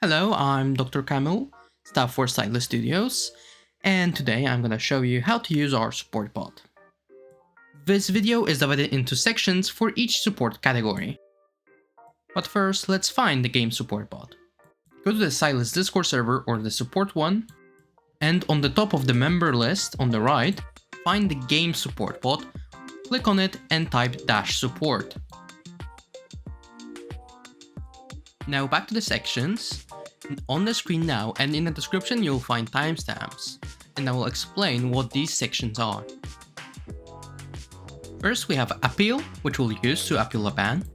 Hello, I'm Dr. Kamil, staff for StyLiS Studios, and today I'm gonna show you how to use our support bot. This video is divided into sections for each support category. But first, let's find the game support bot. Go to the StyLiS Discord server or the support one, and on the top of the member list on the right, find the game support bot, click on it and type -support. Now back to the sections. On the screen now and in the description you'll find timestamps, and I will explain what these sections are. First we have appeal, which we'll use to appeal a ban.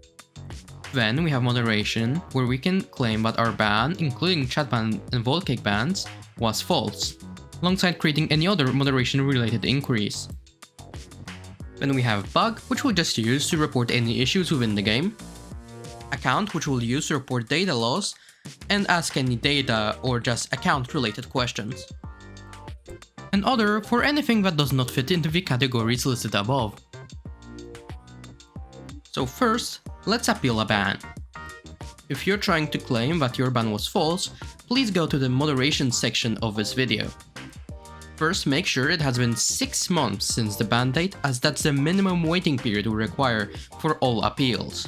Then we have moderation, where we can claim that our ban, including chat ban and vote kick bans, was false, alongside creating any other moderation related inquiries. Then we have bug, which we'll just use to report any issues within the game. Account, which we'll use to report data loss and ask any data or just account related questions. And other for anything that does not fit into the categories listed above. So first, let's appeal a ban. If you're trying to claim that your ban was false, please go to the moderation section of this video. First, make sure it has been 6 months since the ban date, as that's the minimum waiting period we require for all appeals.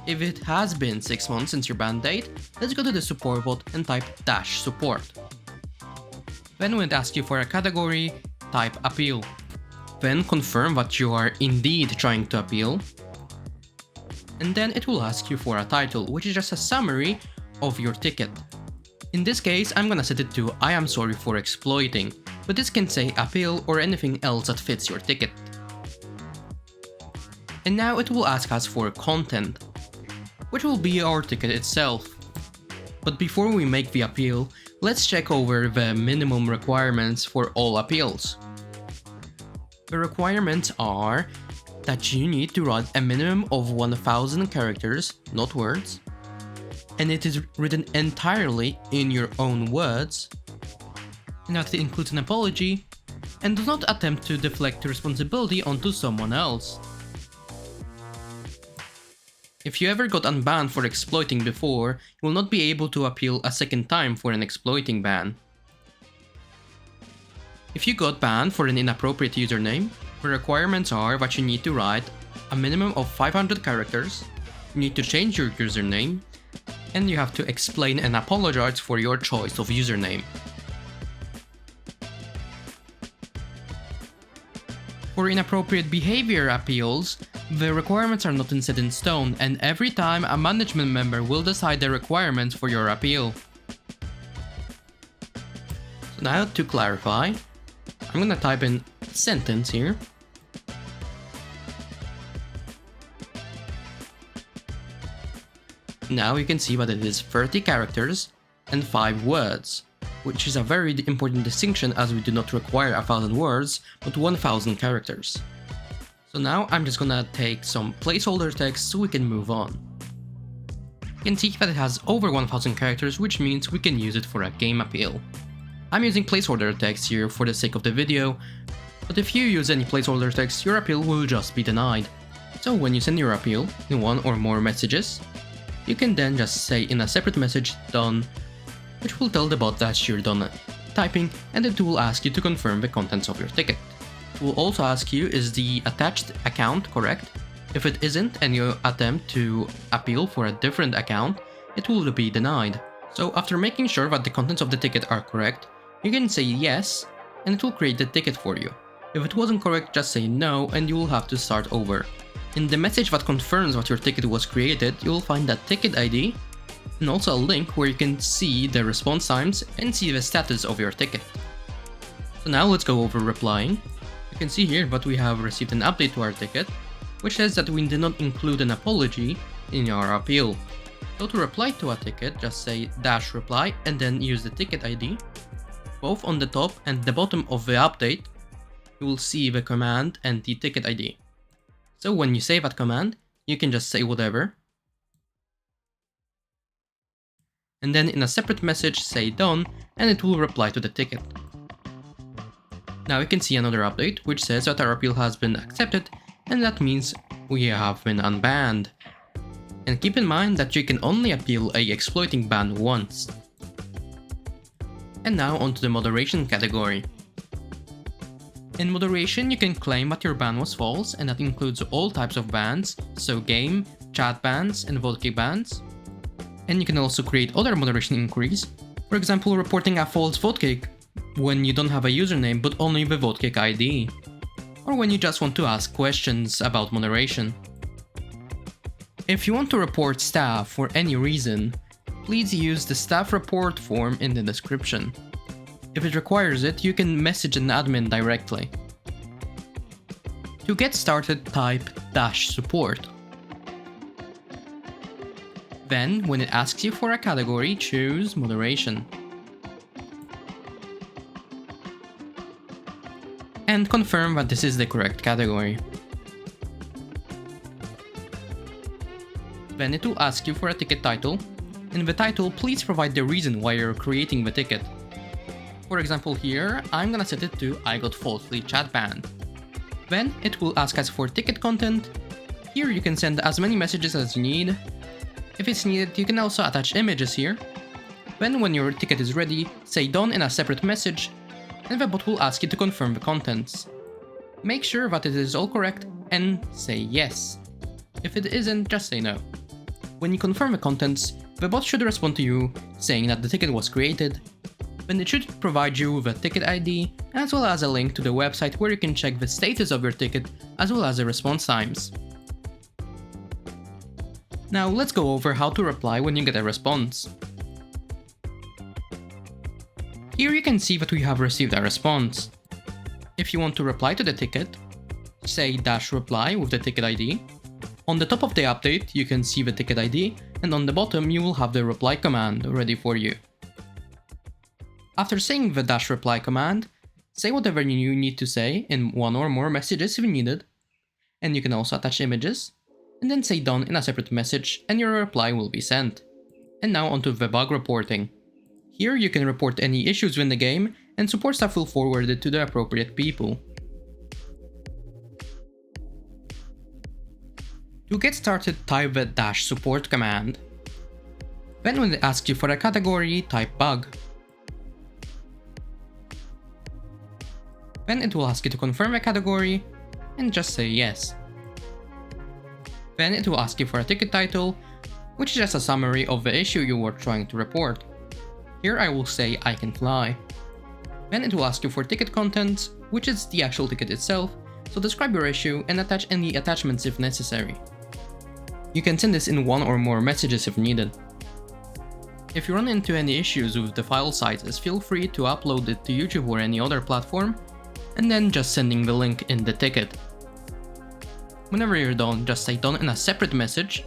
If it has been 6 months since your ban date, let's go to the support bot and type -support. Then when it asks you for a category, type appeal. Then confirm that you are indeed trying to appeal. And then it will ask you for a title, which is just a summary of your ticket. In this case, I'm gonna set it to "I am sorry for exploiting," but this can say appeal or anything else that fits your ticket. And now it will ask us for content, which will be our ticket itself. But before we make the appeal, let's check over the minimum requirements for all appeals. The requirements are that you need to write a minimum of 1000 characters, not words, and it is written entirely in your own words, and that it includes an apology, and does not attempt to deflect the responsibility onto someone else. If you ever got unbanned for exploiting before, you will not be able to appeal a second time for an exploiting ban. If you got banned for an inappropriate username, the requirements are that you need to write a minimum of 500 characters, you need to change your username, and you have to explain and apologize for your choice of username. For inappropriate behavior appeals, the requirements are not set in stone, and every time a management member will decide the requirements for your appeal. So now to clarify, I'm gonna type in sentence here. Now you can see that it is 30 characters and 5 words, which is a very important distinction as we do not require 1000 words, but 1000 characters. So now I'm just gonna take some placeholder text so we can move on. You can see that it has over 1000 characters, which means we can use it for a game appeal. I'm using placeholder text here for the sake of the video, but if you use any placeholder text, your appeal will just be denied. So when you send your appeal in one or more messages, you can then just say in a separate message "done," which will tell the bot that you're done typing, and it will ask you to confirm the contents of your ticket. It will also ask you, is the attached account correct? If it isn't and you attempt to appeal for a different account, it will be denied. So after making sure that the contents of the ticket are correct, you can say yes, and it will create the ticket for you. If it wasn't correct, just say no, and you will have to start over. In the message that confirms that your ticket was created, you will find that ticket ID, and also a link where you can see the response times and see the status of your ticket. So now let's go over replying. You can see here that we have received an update to our ticket, which says that we did not include an apology in our appeal. So to reply to a ticket, just say -reply and then use the ticket ID. Both on the top and the bottom of the update, you will see the command and the ticket ID. So when you say that command, you can just say whatever. And then in a separate message say "done," and it will reply to the ticket. Now you can see another update which says that our appeal has been accepted, and that means we have been unbanned. And keep in mind that you can only appeal a exploiting ban once. And now onto the moderation category. In moderation, you can claim that your ban was false, and that includes all types of bans, so game, chat bans, and vote kick bans. And you can also create other moderation inquiries, for example reporting a false vote kick when you don't have a username but only the vote kick ID, or when you just want to ask questions about moderation. If you want to report staff for any reason, please use the staff report form in the description. If it requires it, you can message an admin directly. To get started, type -support. Then, when it asks you for a category, choose moderation. And confirm that this is the correct category. Then it will ask you for a ticket title. In the title, please provide the reason why you're creating the ticket. For example here, I'm gonna set it to I got falsely chat banned. Then it will ask us for ticket content. Here you can send as many messages as you need. If it's needed, you can also attach images here. Then when your ticket is ready, say done in a separate message, and the bot will ask you to confirm the contents. Make sure that it is all correct and say yes. If it isn't, just say no. When you confirm the contents, the bot should respond to you saying that the ticket was created. Then it should provide you with a ticket ID, as well as a link to the website where you can check the status of your ticket, as well as the response times. Now let's go over how to reply when you get a response. Here you can see that we have received a response. If you want to reply to the ticket, say -reply with the ticket ID. On the top of the update, you can see the ticket ID, and on the bottom you will have the reply command ready for you. After saying the -reply command, say whatever you need to say in one or more messages if needed, and you can also attach images, and then say done in a separate message and your reply will be sent. And now onto the bug reporting. Here you can report any issues in the game, and support staff will forward it to the appropriate people. To get started, type the -support command. Then when it asks you for a category, type bug. Then it will ask you to confirm a category, and just say yes. Then it will ask you for a ticket title, which is just a summary of the issue you were trying to report. Here I will say I can fly. Then it will ask you for ticket content, which is the actual ticket itself, so describe your issue and attach any attachments if necessary. You can send this in one or more messages if needed. If you run into any issues with the file sizes, feel free to upload it to YouTube or any other platform, and then just sending the link in the ticket. Whenever you're done, just say done in a separate message.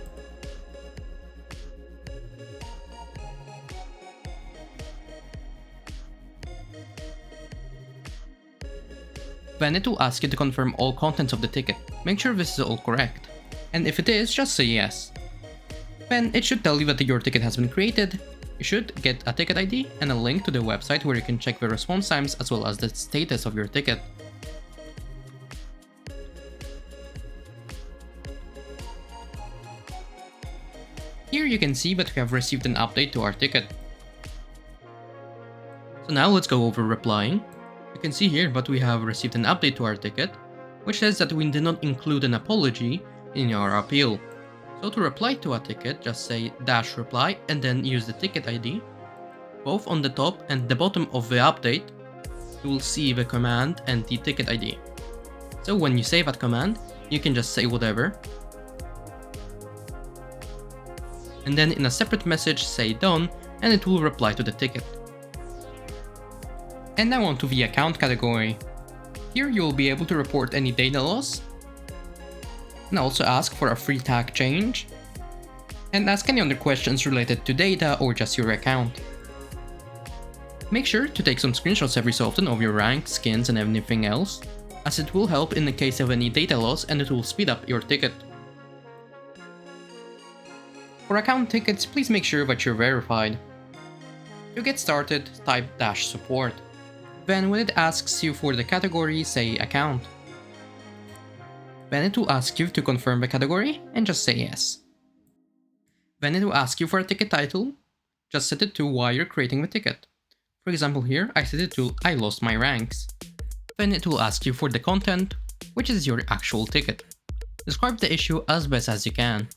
Then it will ask you to confirm all contents of the ticket. Make sure this is all correct. And if it is, just say yes. Then it should tell you that your ticket has been created. You should get a ticket ID and a link to the website where you can check the response times as well as the status of your ticket. Here you can see that we have received an update to our ticket. So now let's go over replying. You can see here that we have received an update to our ticket, which says that we did not include an apology in our appeal. So to reply to a ticket, just say -reply and then use the ticket ID. Both on the top and the bottom of the update, you will see the command and the ticket ID. So when you say that command, you can just say whatever. And then in a separate message say done, and it will reply to the ticket. And now onto the account category. Here you will be able to report any data loss, and also ask for a free tag change, and ask any other questions related to data or just your account. Make sure to take some screenshots every so often of your rank, skins and anything else, as it will help in the case of any data loss and it will speed up your ticket. For account tickets, please make sure that you're verified. To get started, type -support. Then when it asks you for the category, say account. Then it will ask you to confirm the category and just say yes. Then it will ask you for a ticket title. Just set it to why you're creating the ticket. For example here, I set it to I lost my ranks. Then it will ask you for the content, which is your actual ticket. Describe the issue as best as you can.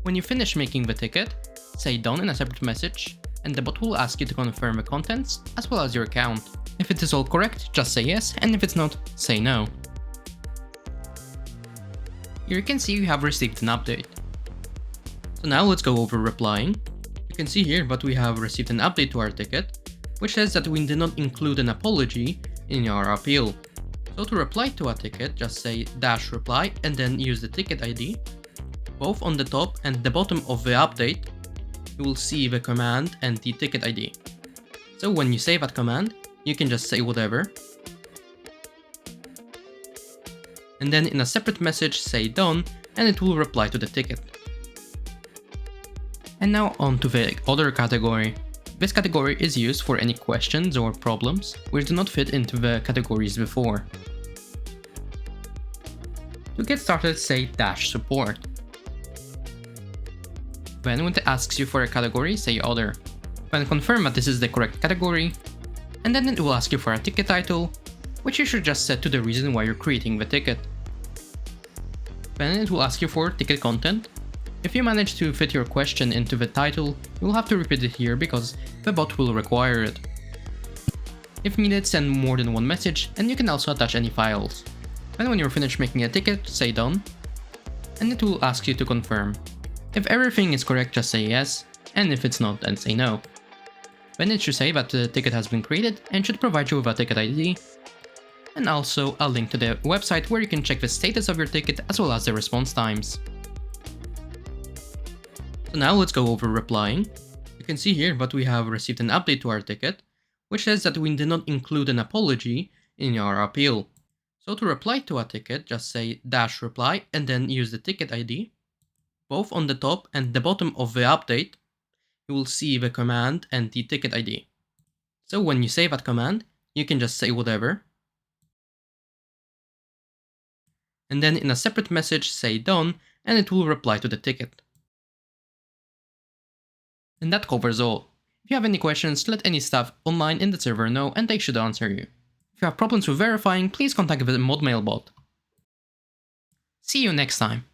When you finish making the ticket, say done in a separate message, and the bot will ask you to confirm the contents as well as your account. If it is all correct, just say yes, and if it's not, say no. Here you can see you have received an update. So now let's go over replying. You can see here that we have received an update to our ticket, which says that we did not include an apology in our appeal. So to reply to a ticket, just say -reply and then use the ticket ID. Both on the top and the bottom of the update, you will see the command and the ticket ID. So when you say that command, you can just say whatever. And then in a separate message say done, and it will reply to the ticket. And now on to the other category. This category is used for any questions or problems which do not fit into the categories before. To get started, say -support. Then when it asks you for a category, say other. Then confirm that this is the correct category, and then it will ask you for a ticket title, which you should just set to the reason why you're creating the ticket. Then it will ask you for ticket content. If you manage to fit your question into the title, you will have to repeat it here because the bot will require it. If needed, send more than one message, and you can also attach any files. Then when you're finished making a ticket, say done, and it will ask you to confirm. If everything is correct, just say yes, and if it's not, then say no. Then it should say that the ticket has been created and should provide you with a ticket ID, and also a link to the website where you can check the status of your ticket as well as the response times. So now let's go over replying. You can see here that we have received an update to our ticket, which says that we did not include an apology in our appeal. So to reply to a ticket, just say -reply and then use the ticket ID. Both on the top and the bottom of the update, you will see the command and the ticket ID. So when you say that command, you can just say whatever. And then in a separate message say done, and it will reply to the ticket. And that covers all. If you have any questions, let any staff online in the server know and they should answer you. If you have problems with verifying, please contact the mod mail bot. See you next time.